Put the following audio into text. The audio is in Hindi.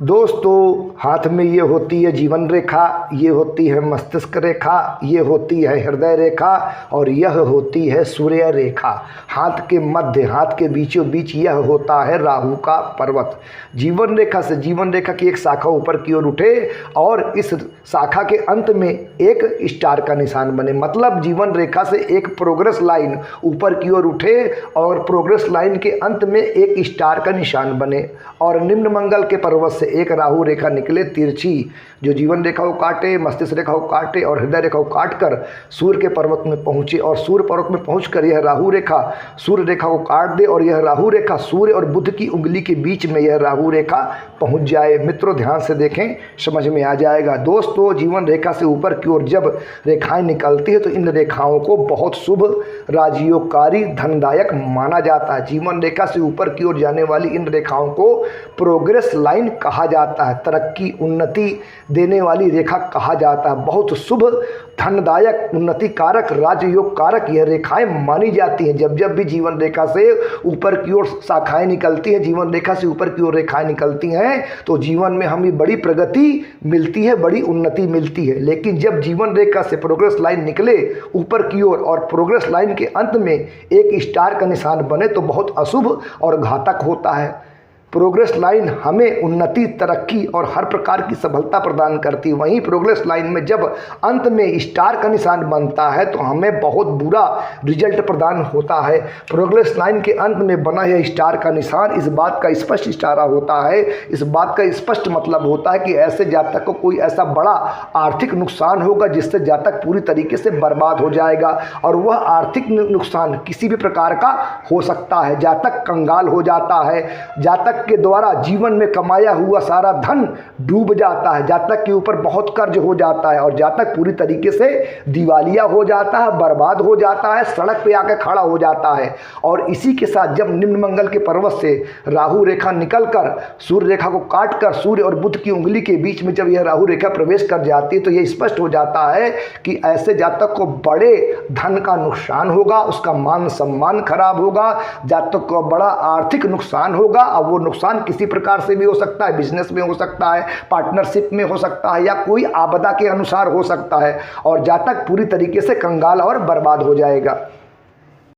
दोस्तों, हाथ में ये होती है जीवन रेखा, ये होती है मस्तिष्क रेखा, ये होती है हृदय रेखा और यह होती है सूर्य रेखा। हाथ के मध्य, हाथ के बीचों बीच यह होता है राहु का पर्वत। जीवन रेखा से जीवन रेखा की एक शाखा ऊपर की ओर उठे और इस शाखा के अंत में एक स्टार का निशान बने। मतलब जीवन रेखा से एक प्रोग्रेस लाइन ऊपर की ओर उठे और प्रोग्रेस लाइन के अंत में एक स्टार का निशान बने और निम्न मंगल के पर्वत से एक राहु रेखा निकले तिरछी, जो जीवन रेखा को काटे, मस्तिष्क रेखा को काटे और हृदय रेखा को काट कर सूर्य के पर्वत में पहुंचे और सूर्य पर्वत में पहुंचकर यह राहु रेखा सूर्य रेखा को काट दे और यह राहु रेखा सूर्य और बुध की उंगली के बीच में यह राहु रेखा पहुंच जाए। मित्रों, ध्यान से देखें, समझ में आ जाएगा। दोस्तों, जीवन रेखा से ऊपर की ओर जब रेखाएं निकलती है तो इन रेखाओं को बहुत शुभ, राजयोगकारी, धनदायक माना जाता है। जीवन रेखा से ऊपर की ओर जाने वाली इन रेखाओं को प्रोग्रेस लाइन कहा जाता है, तरक्की, उन्नति देने वाली रेखा कहा जाता है। बहुत शुभ, धनदायक, उन्नति कारक, राजयोग कारक यह रेखाएं मानी जाती हैं। जब जब भी जीवन रेखा से ऊपर की ओर शाखाएं निकलती हैं, जीवन रेखा से ऊपर की ओर रेखाएं निकलती हैं तो जीवन में हमें बड़ी प्रगति मिलती है, बड़ी उन्नति मिलती है। लेकिन जब जीवन रेखा से प्रोग्रेस लाइन निकले ऊपर की ओर और प्रोग्रेस लाइन के अंत में एक स्टार का निशान बने तो बहुत अशुभ और घातक होता है। प्रोग्रेस लाइन हमें उन्नति, तरक्की और हर प्रकार की सफलता प्रदान करती है। वहीं प्रोग्रेस लाइन में जब अंत में स्टार का निशान बनता है तो हमें बहुत बुरा रिजल्ट प्रदान होता है। प्रोग्रेस लाइन के अंत में बना यह स्टार का निशान इस बात का स्पष्ट इशारा होता है, इस बात का स्पष्ट मतलब होता है कि ऐसे जातक को कोई ऐसा बड़ा आर्थिक नुकसान होगा जिससे जातक पूरी तरीके से बर्बाद हो जाएगा और वह आर्थिक नुकसान किसी भी प्रकार का हो सकता है। जातक कंगाल हो जाता है, जातक के द्वारा जीवन में कमाया हुआ सारा धन डूब जाता है, जातक के ऊपर बहुत कर्ज हो जाता है और जातक पूरी तरीके से दिवालिया हो जाता है, बर्बाद हो जाता है, सड़क पे आकर खड़ा हो जाता है। और इसी के साथ जब निम्न मंगल के पर्वत से राहु रेखा निकलकर सूर्य रेखा को काट कर सूर्य और बुध की उंगली के बीच में जब यह राहु रेखा प्रवेश कर जाती है तो यह स्पष्ट हो जाता है कि ऐसे जातक को बड़े धन का नुकसान होगा, उसका मान सम्मान खराब होगा, जातक को बड़ा आर्थिक नुकसान होगा। अब वो नुकसान किसी प्रकार से भी हो सकता है, बिजनेस में हो सकता है, पार्टनरशिप में हो सकता है या कोई आपदा के अनुसार हो सकता है और जातक पूरी तरीके से कंगाल और बर्बाद हो जाएगा।